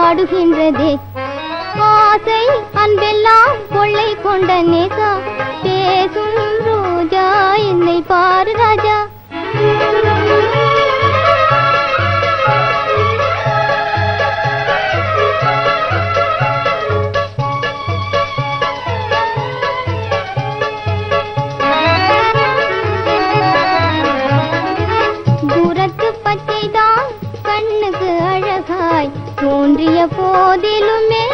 வாடுகின்றதே. ஆசை அன்பெல்லாம் கொள்ளை கொண்ட நேசா, பேசும் ரோஜா என்னை பாரு ராஜா. தூரத்து பச்சைதான் கண்ணுக்கு அழகாய் தோன்றிய போதிலுமே,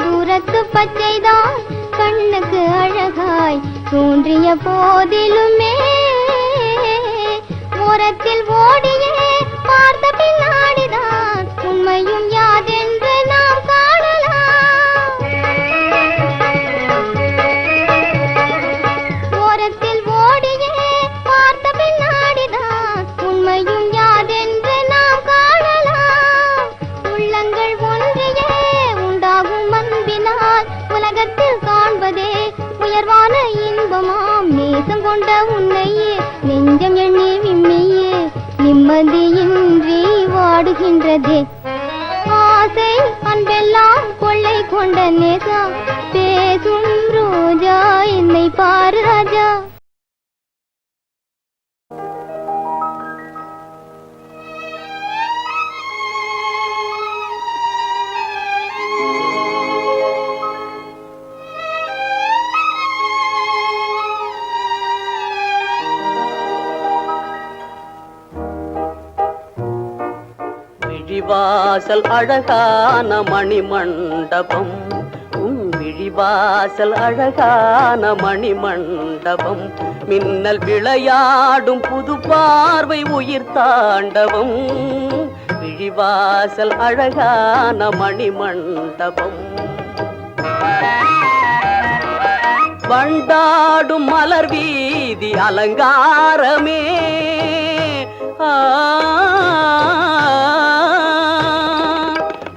தூரத்து பச்சைதான் கண்ணுக்கு அழகாய் தோன்றிய போதிலுமே, ஓரத்தில் ஓடியே பார்த்த பின்னாடிதான் உண்மையும் யாதென்று நாம் காணலாம். ஓரத்தில் ஓடியே பார்த்த பின்னாடிதான் உண்மையும் யாதென்று நாம் காணலாம். உள்ளங்கள் ஒன்றியே உண்டாகும் அன்பினால் உலகத்தில் காண்பதே உயர்வான இன்பமாம். நேசம் கொண்ட உன்னையே நெஞ்சம் எண்ணி விம்மியே நிம்மதியின்றி வாடுகின்றதே. ஆசை அன்பெல்லாம் கொள்ளை கொண்ட நேசா, பேசும் ரோஜா என்னை பாரு ராஜா. விழிவாசல் அழகான மணிமண்டபம், உன் விழிவாசல் அழகான மணிமண்டபம், மின்னல் விளையாடும் புது பார்வை உயிர் தாண்டவம். விழிவாசல் அழகான மணிமண்டபம், வண்டாடும் மலர் வீதி அலங்காரமே.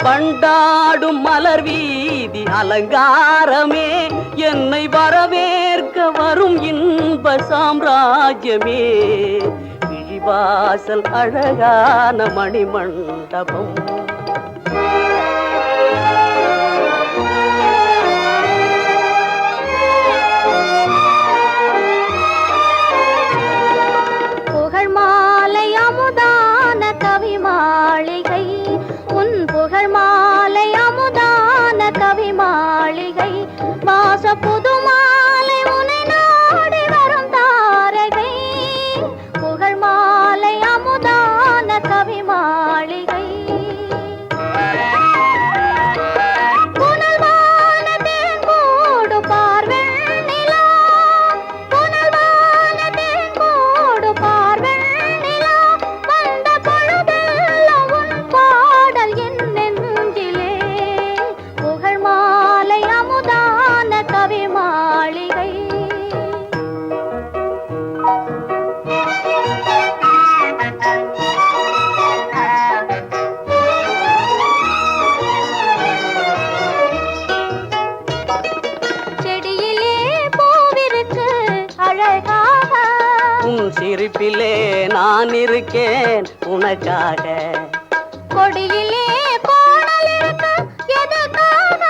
வண்டாடும் மலர் வீதி அலங்காரமே, என்னை வரவேற்க வரும் இன்ப சாம்ராஜ்யமே. விழிவாசல் அழகான மணிமண்டபம், புகழ் மாலை அமுதான கவி மாளிகை, உன் புகழ் மாலை அமுதான கவி மாளிகை, வாச புது மாலை உன்னை நாடி வரும் தாரகை. புகழ் மாலை அமுதான கவி மாளிகை, புனல்வான தேங்கோடு பார்வெண்ணிலா, புனல்வான தேங்கோடு பார்வெண்ணிலா, வந்த பொழுதெல்லாம் உன் பாடல் என் நெஞ்சிலே. புகழ் மாலை அமுதான கவி மாளிகை, செடியிலே பூவிருக்கு அழகாக, உன் சிரிப்பிலே நான் இருக்கேன் உனக்காக. கொடியிலே கோணல் இருக்கு எதுக்காக,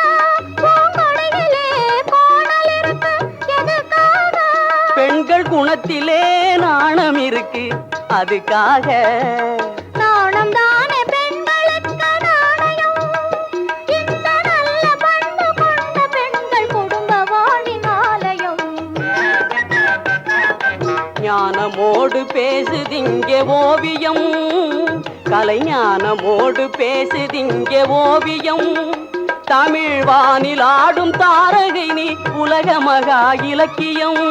பூங்கொடியிலே கோணல் இருக்கு எதுக்காக, பெண்கள் குணத்திலே நாணம் இருக்கு அதுக்காக. நாணம் தானே பெண்களுக்கு நாணயம், இந்த நல்ல பண்பு கொண்ட பெண்கள் குடும்ப வாழின் ஆலயம். ஞானமோடு பேசுதிங்கே ஓவியம், கலைஞானமோடு பேசுதிங்கே ஓவியம். தமிழ் வானில் ஆடும் தாரகை நீ, உலக மகா இலக்கியம்.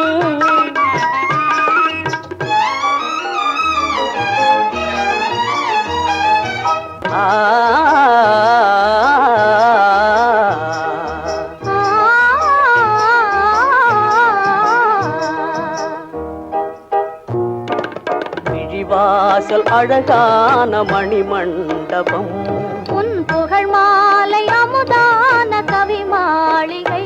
விழிவாசல் அழகான மணிமண்டபம், உன் புகழ் மாலை அமுதான கவி மாளிகை.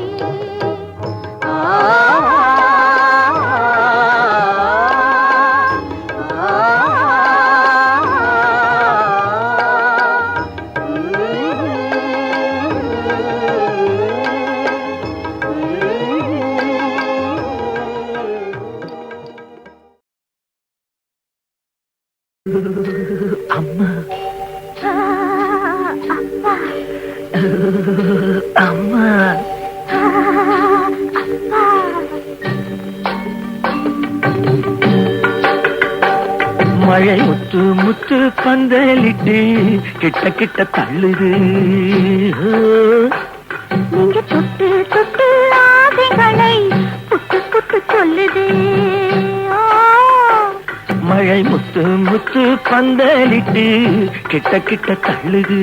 அம்மா அப்பா அம்மா அப்பா மழை முத்து முத்து பந்தலிட்டு கிட்ட கிட்ட தள்ளுது நீங்க தொட்டு தொட்டு ஆசைகளை புட்டு புட்டு சொல்லுது மழை முத்து முத்து பந்தலிட்டு கிட்ட கிட்ட தள்ளுது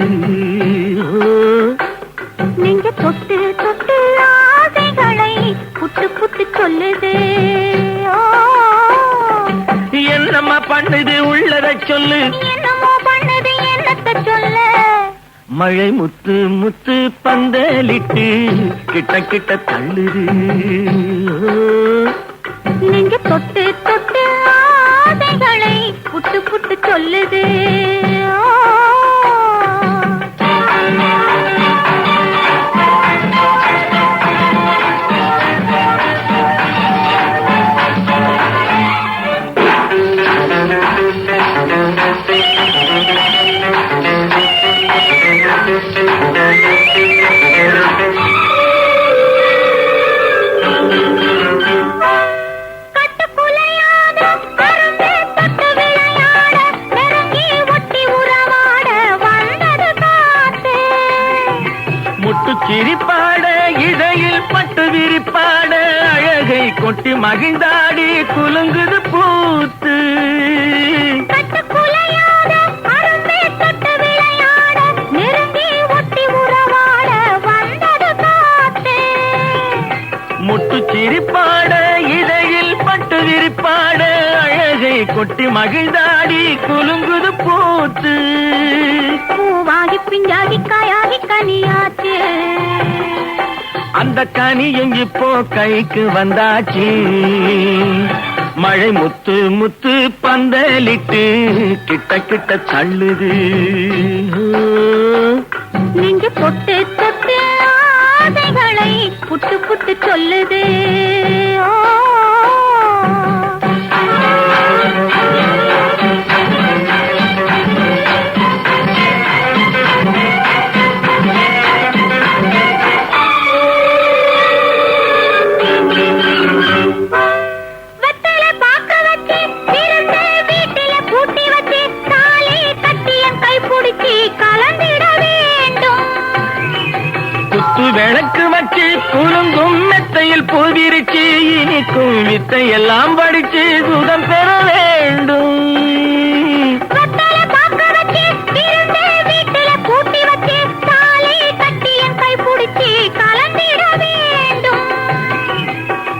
நீங்க தொட்டு தொட்டு ஆசைகளை புட்டு புட்டு சொல்லுது என்னம்மா பண்ணுது உள்ளத சொல்லு என்னமோ பண்ணுது என்னத்த சொல்ல மழை முத்து முத்து பந்தலிட்டு கிட்ட கிட்ட தள்ளுது நீங்க தொட்டு தொட்டு ஆசைகளை புட்டு புட்டு சொல்லுது சிரிப்பாட இடையில் பட்டு விரிப்பாட அழகை கொட்டி மகிழ்ந்தாடி குலுங்குது பூத்து முட்டு சிரிப்பாட இடையில் பட்டு விரிப்பாட அழகை கொட்டி மகிழ்ந்தாடி குலுங்குது பூத்து பூவாகி பிஞ்சாகி காயாகி கனியாச்சு அந்த கனியும் இப்போ கைக்கு வந்தாச்சு மழை முத்து முத்து பந்தலிட்டு கிட்ட கிட்ட தள்ளுது நீங்க தொட்டு தொட்டு ஆசைகளை புட்டு புட்டு சொல்லுது விளக்கு வச்சு குலுங்கும் மெத்தையில் பூவிரிச்சு இனிக்கும் வித்தை எல்லாம் படிச்சு சுகம் பெற வேண்டும்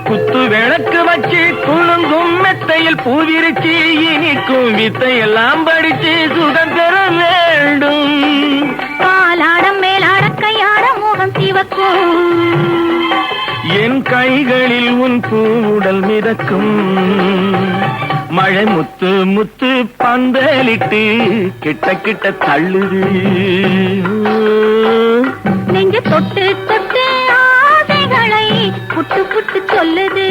குத்து விளக்கு வச்சு குலுங்கும் மெத்தையில் பூவிரிச்சு இனிக்கும் வித்தை எல்லாம் படிச்சு சுகம் பெற வேண்டும் பாலாடம் மேலாட கையாட மோகம் சிவக்கும் என் கைகளில் உன் பூவுடல் மிதக்கும் மழை முத்து முத்து பந்தலிட்டு கிட்ட கிட்ட தள்ளுது நெஞ்சு தொட்டு தொட்டு ஆசைகளை புட்டு புட்டு சொல்லுது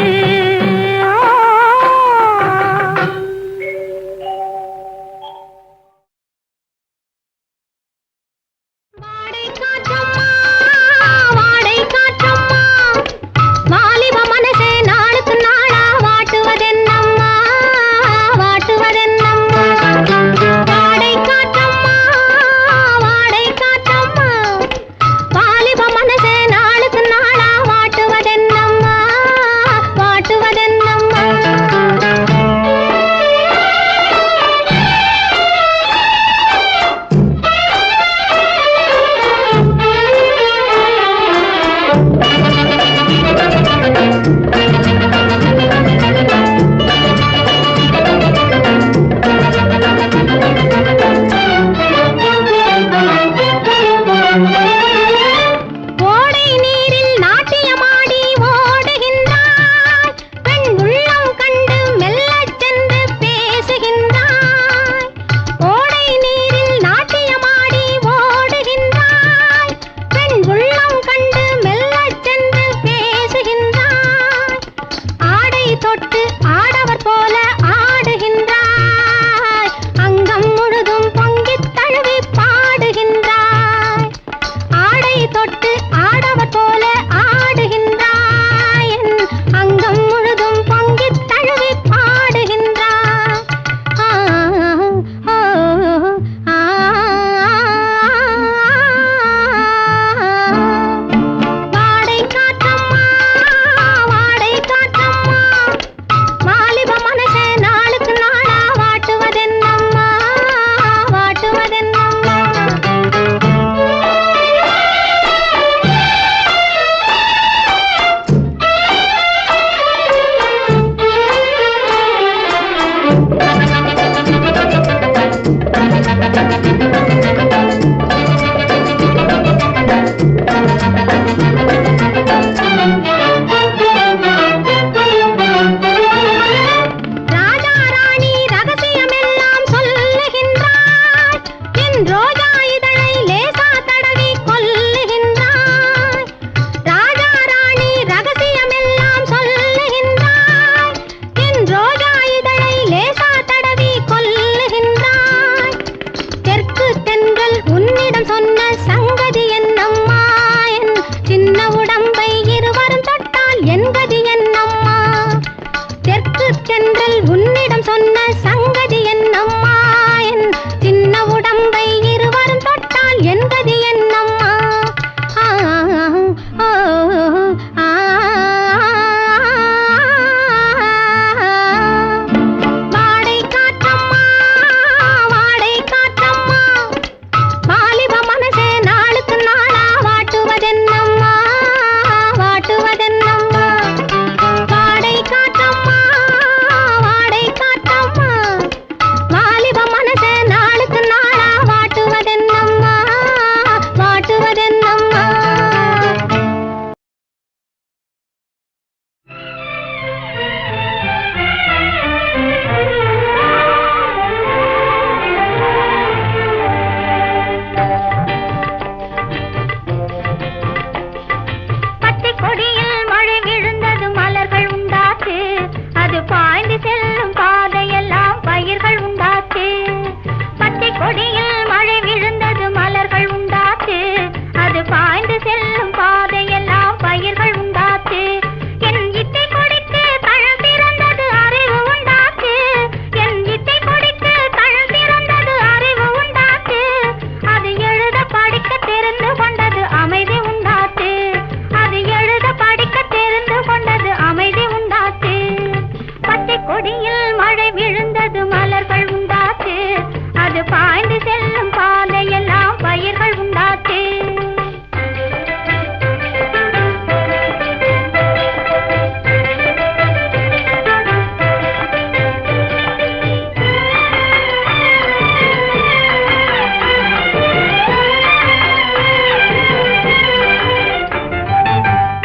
கை தொட்டு ஆடவர் போல ஆடுகின்றாய் அங்கம் முழுதும் பொங்கி தழுவி பாடுகின்றாய் வாடை காற்றம்மா வாடை காற்றம்மா வாலிப மனசே நாளுக்கு நாளா வாட்டுவதென்னம்மா வாட்டுவதென்னம்மா ராஜா ராணி ரகசியமெல்லாம் சொல்லுகின்றாய் என் ரோஜா இதழை லேசா தடவி கொல்லுகின்றாய் ராஜா ராணி ரகசியமெல்லாம் சொல்லுகின்றாய் என் ரோஜா இதழை லேசா தடவி கொல்லுகின்றாய் தெற்கு தென்றல் உன்னிடம் சொன்ன சங்கதி என்னம்மா என் சின்ன உடம்பை இருவரும் தொட்டால் என் கதி என்னம்மா தெற்கு தென்றல் உன்னிடம் சொன்ன சங்கதி என்னம்மா என் சின்ன உடம்பை இருவரும் தொட்டால் என் கதி என்னம்மா ஆ ஆ ஆ வாடை காற்றம்மா வாடை காற்றம்மா வாலிப மனசே நாளுக்கு நாளா வாட்டுவதென்னம்மா வாட்டுவதென்னம்மா வாடை காற்றம்மா வாடை காற்றம்மா வாலிப மனசே நாளுக்கு நாளா வாட்டுவதென்னம்மா வாட்டுவதென்னம்மா பச்சை கொடியில் மழை விழுந்தது மலர்கள் உண்டாச்சு அது பாய்ந்து செல்லும் பாதையெல்லாம் பயிர்கள் உண்டாச்சு பச்சை கொடியில் மழை விழுந்தது மலர்கள் உண்டாச்சு அது பாய்ந்து செல்லும் பாதையெல்லாம் பயிர்கள் உண்டாச்சு என் இத்தை கொடிக்கு தழல் திறந்தது அறிவு உண்டாச்சு என் இத்தை கொடிக்கு தழல் திறந்தது அறிவு உண்டாச்சு அது எழுத படிக்க தெரிந்து கொண்டது அமைதி உண்டாச்சு அது எழுத படிக்க தெரிந்து கொண்டது அமைதி உண்டாச்சு பச்சை கொடியில் மழை விழுந்தது மலர்கள் உண்டாச்சு அது பாய்ந்து செல்லும் பாதையெல்லாம் பயிர்கள் உண்டாச்சு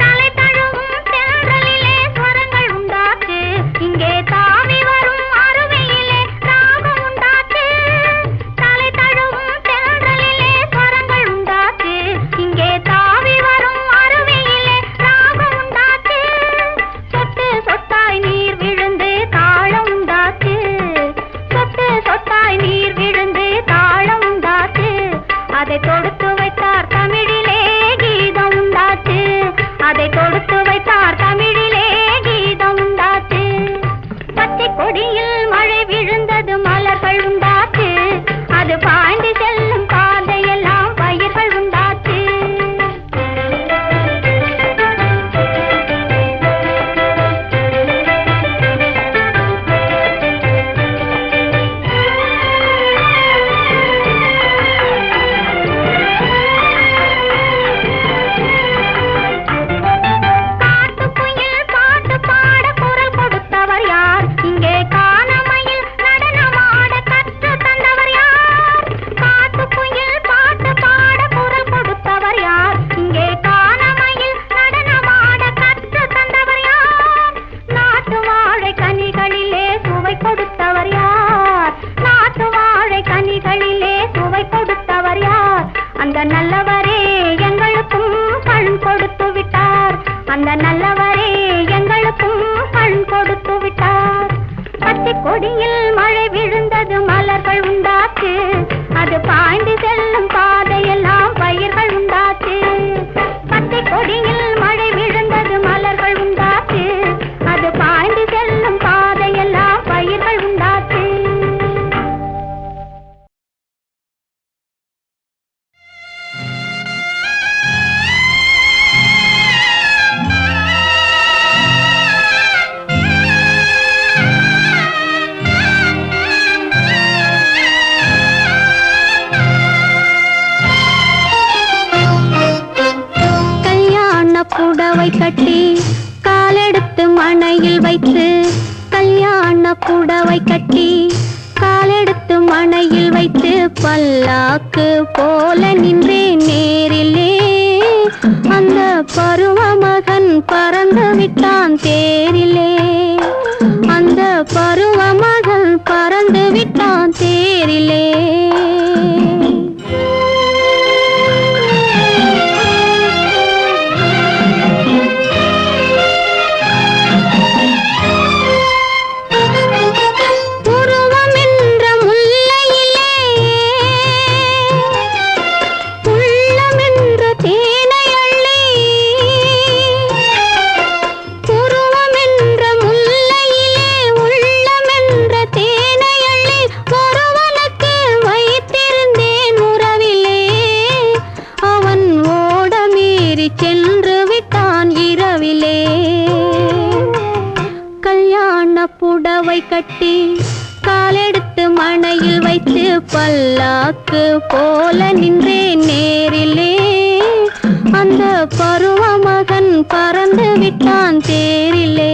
தலை தழுவும் தென்றலிலே ஸ்வரங்கள் உண்டாச்சு இங்கே தாவி வரும் அருவியிலே ராகம் உண்டாச்சு தலை தழுவும் தென்றலிலே ஸ்வரங்கள் உண்டாச்சு இங்கே தாவி வரும் அருவியிலே ராகம் உண்டாச்சு சொட்டு சொட்டாய் நீர் விழுந்து தாளம் உண்டாச்சு சொட்டு சொட்டாய் நீர் விழுந்து தாளம் உண்டாச்சு அதை தொடுத்து வைத்தார் தமிழிலே கீதம் உண்டாச்சு அதை கொடுத்து வைத்தார் தமிழிலே கீதம் உண்டாச்சு பச்சை கொடியில் மழை விழுந்தது மலர்கள் உண்டாச்சு அது பாய்ந்து செல்லும் பாதையெல்லாம் பயிர்கள் உண்டாச்சு காட்டுக்குயில் பாட்டு பாட குரல் கொடுத்தவர் யார் இங்கே கானமையில் நடனமாட கற்று தந்தவர் யார் காட்டுக்குயில் பாட்டு பாட குரல் கொடுத்தவர் யார் இங்கே கானமையில் நடனமாட கற்று தந்தவர் யார் நாட்டு வாழை கனிகளிலே சுவை கொடுத்தவர் யார் நாட்டு வாழை கனிகளிலே சுவை கொடுத்தவர் யார் அந்த நல்லவரே எங்களுக்கும் கண் கொடுத்து விட்டார் அந்த நல்லவரே எங்களுக்கும் கண் கொடுத்து விட்டார் பச்சை கொடியில் மழை விழுந்தது மலர்கள் உண்டாச்சு அது பாய்ந்து செல்லும் பாதையெல்லாம் பயிர்கள் உண்டாச்சு கட்டி காலெடுத்து மணையில் வைத்து கல்யாண புடவை கட்டி காலெடுத்து மணையில் வைத்து பல்லாக்கு போல நின்றேன் நேரிலே அந்த பருவ மகன் பறந்து விட்டான் தேரிலே அந்த பருவ மகன் பறந்து விட்டான் தேரிலே கட்டி காலெடுத்து மணையில் வைத்து பல்லாக்கு போல நின்றேன் நேரிலே அந்த பருவ மகன் பறந்து விட்டான் தேரிலே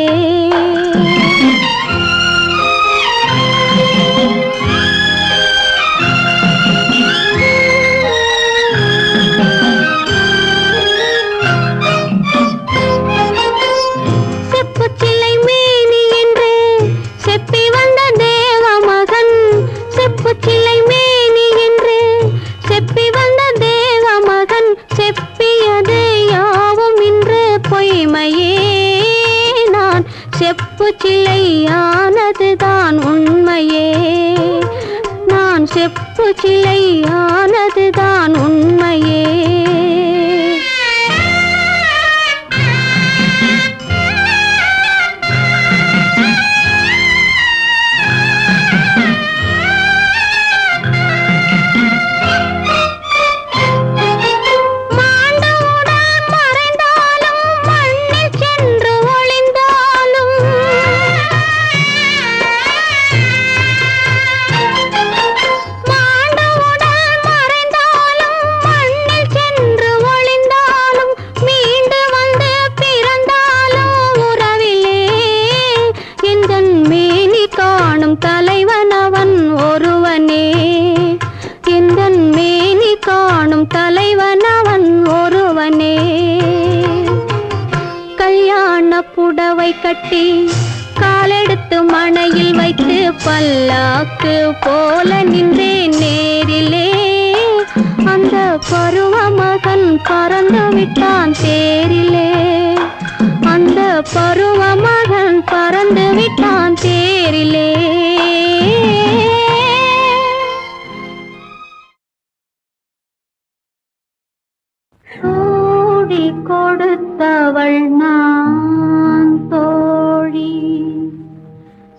செப்பு சிலையானதுதான் உண்மையே நான் செப்பு சிலையானதுதான் உண்மையே தலைவனவன் ஒருவனே எந்தன் மேனி காணும் தலைவனவன் ஒருவனே கல்யாண புடவை கட்டி காலெடுத்து மணையில் வைத்து பல்லாக்கு போல நின்றேன் நேரிலே அந்த பருவ மகன் பறந்து விட்டான் தேரிலே அந்த பருவ மகன் பறந்து விட்டான் தேரிலே சூடி கொடுத்தவள் நான் தோழி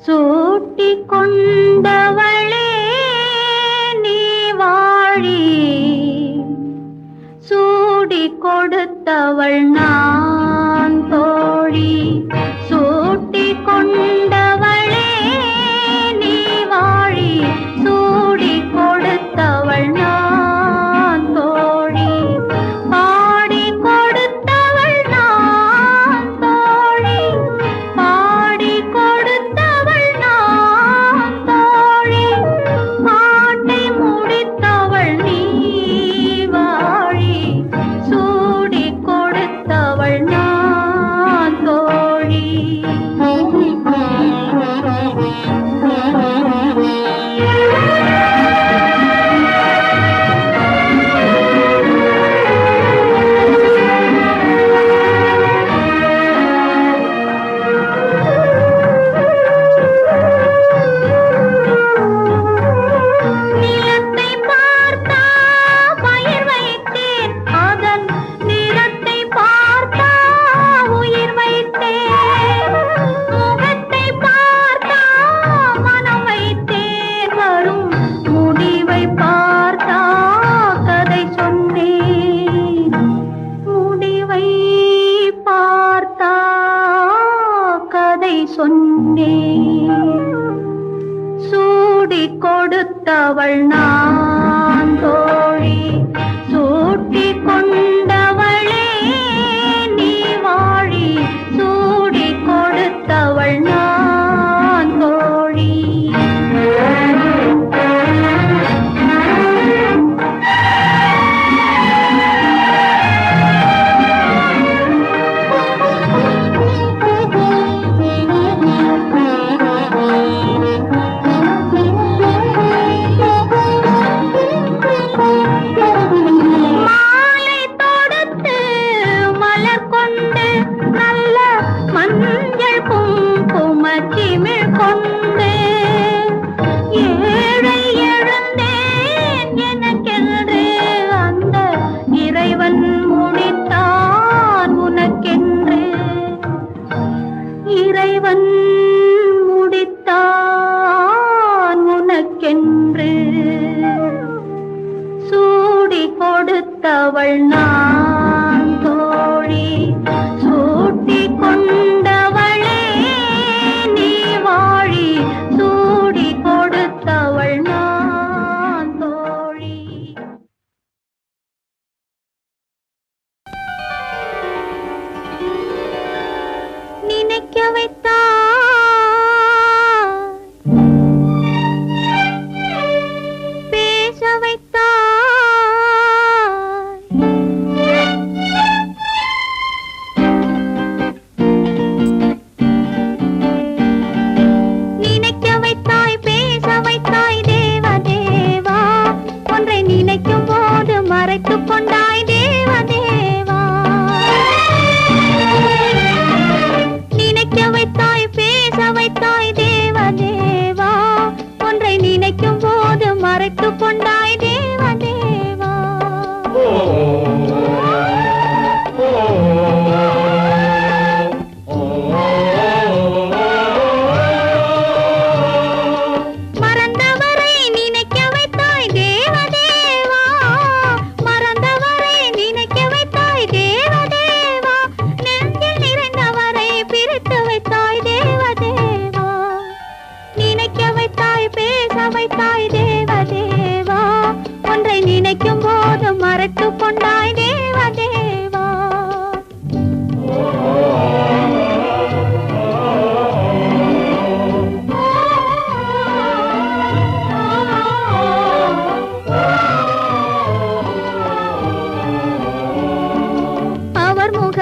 சூட்டி கொண்டவளே நீ வாழி சூடி கொடுத்தவள் நான் தோழி சூட்டி கொண்டவளே நீ வாழி சூடி கொடுத்தவள் நான் தோழி பாடி கொடுத்தவள் நான் தோழி பாடி கொடுத்தவள் நான் தோழி பாட்டை முடித்தவள் நீ வாழி சூடி கொடுத்தவள் நான் தோழி நிலத்தை பார்த்தா பயிர் வைத்தேன் அதன் நிறத்தை பார்த்தா உயிர் வைத்தேன் முகத்தை பார்த்தா மனம் வைத்தேன் வரும் முடிவை பார்த்தா கதை சொன்னேன் முடிவை பார்த்தா கதை சொன்னேன் சூடி கொடுத்தவள் நான் தோழி சூட்டி கொண்டவளே நீ வாழி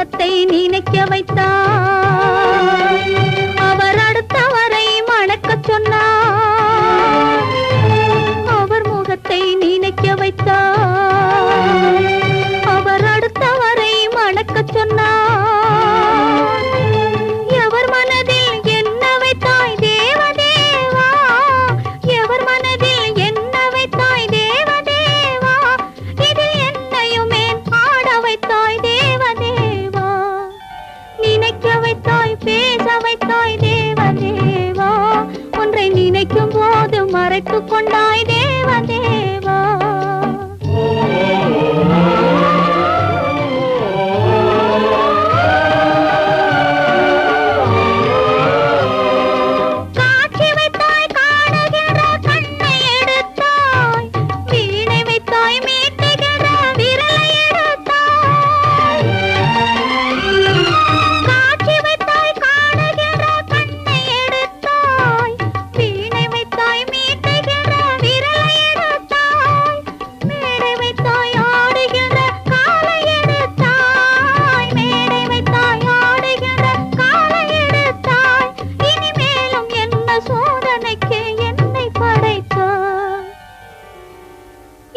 முகத்தை நினைக்க வைத்தாய் அவர் அடுத்தவரை மணக்கச் சொன்னார் அவர் முகத்தை நினைக்க வைத்தாய் அவர் அடுத்தவரை மணக்கச் சொன்னார் எவர் மனதில் என்ன வைத்தாய் தேவதேவா எவர் மனதில் என்ன வைத்தாய் தேவதேவா இதில் என்னையுமே ஆட வைத்தாய் தேவதேவா நினைக்க வைத்தாய் பேச வைத்தாய் தேவதேவா ஒன்றை நினைக்கும் போது மறைத்துக் கொண்டாய் தேவதேவா காட்சி வைத்தாய் காணுகிற கண்ணை எடுத்தாய் வீணை வைத்தாய் மீட்டுகிற விரலை எடுத்தாய் காட்சி வைத்தாய் காணுகிற கண்ணை எடுத்தாய் வீணை வைத்தாய் மீட்டுகிற விரலை எடுத்தாய் மேடை வைத்தாய் ஆடுகிற காலை எடுத்தாய் மேடை வைத்தாய் ஆடுகிற காலை எடுத்தாய் இனிமேலும் என்ன சோதனைக்கு என்னை படைத்தாய்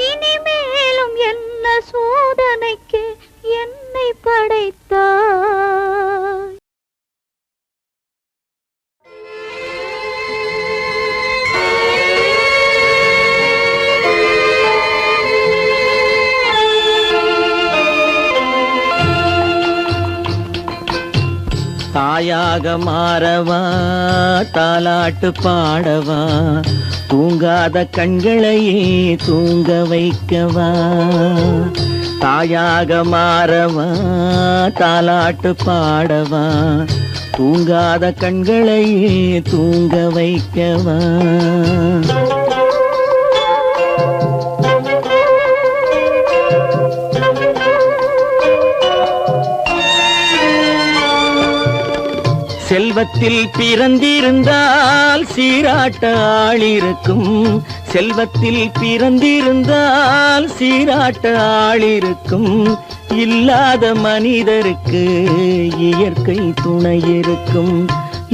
இனிமேலும் என்ன சோதனைக்கு என்னை படைத்தாய் தாயாக மாறவா தாலாட்டு பாடவா தூங்காத கண்களையே தூங்க வைக்கவா தாயாக மாறவா தாலாட்டு பாடவா தூங்காத கண்களையே தூங்க வைக்கவா செல்வத்தில் பிறந்திருந்தால் சீராட்ட ஆளிருக்கும் செல்வத்தில் பிறந்திருந்தால் சீராட்ட ஆளிருக்கும் இல்லாத மனிதருக்கு இயற்கை துணை இருக்கும்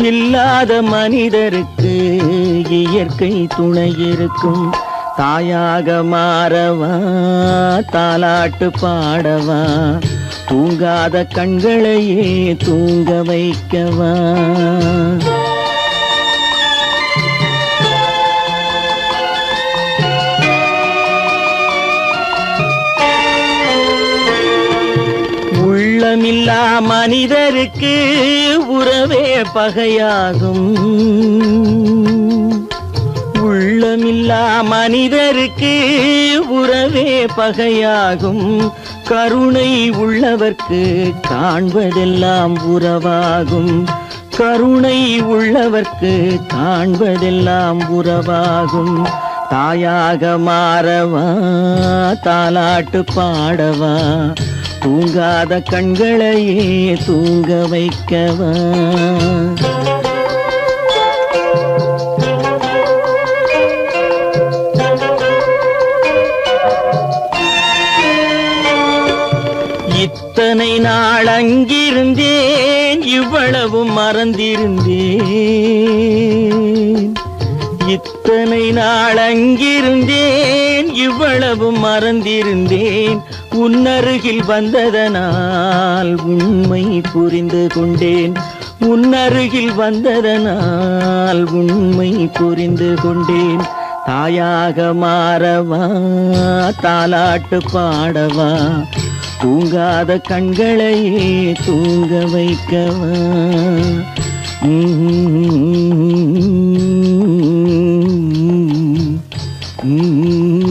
இல்லாத மனிதருக்கு இயற்கை துணை இருக்கும் தாயாக மாறவா தாலாட்டு பாடவா தூங்காத கண்களையே தூங்க வைக்கவா உள்ளமில்லா மனிதருக்கு உறவே பகையாகும் உள்ளமில்லா மனிதருக்கு உறவே பகையாகும் கருணை உள்ளவர்க்கு காண்பதெல்லாம் உறவாகும் கருணை உள்ளவர்க்கு காண்பதெல்லாம் உறவாகும் தாயாக மாறவா தாலாட்டு பாடவா தூங்காத கண்களையே தூங்க வைக்கவா இத்தனை நாள் அங்கிருந்தேன் இவ்வளவு மறந்திருந்தேன் இத்தனை நாள் அங்கிருந்தேன் இவ்வளவு மறந்திருந்தேன் உன்னருகில் வந்ததனால் உண்மை புரிந்து கொண்டேன் உன்னருகில் வந்ததனால் உண்மை புரிந்து கொண்டேன் தாயாக மாறவா தாலாட்டு பாடவா தூங்காத கண்களையே தூங்க வைக்கவா Mm-hmm.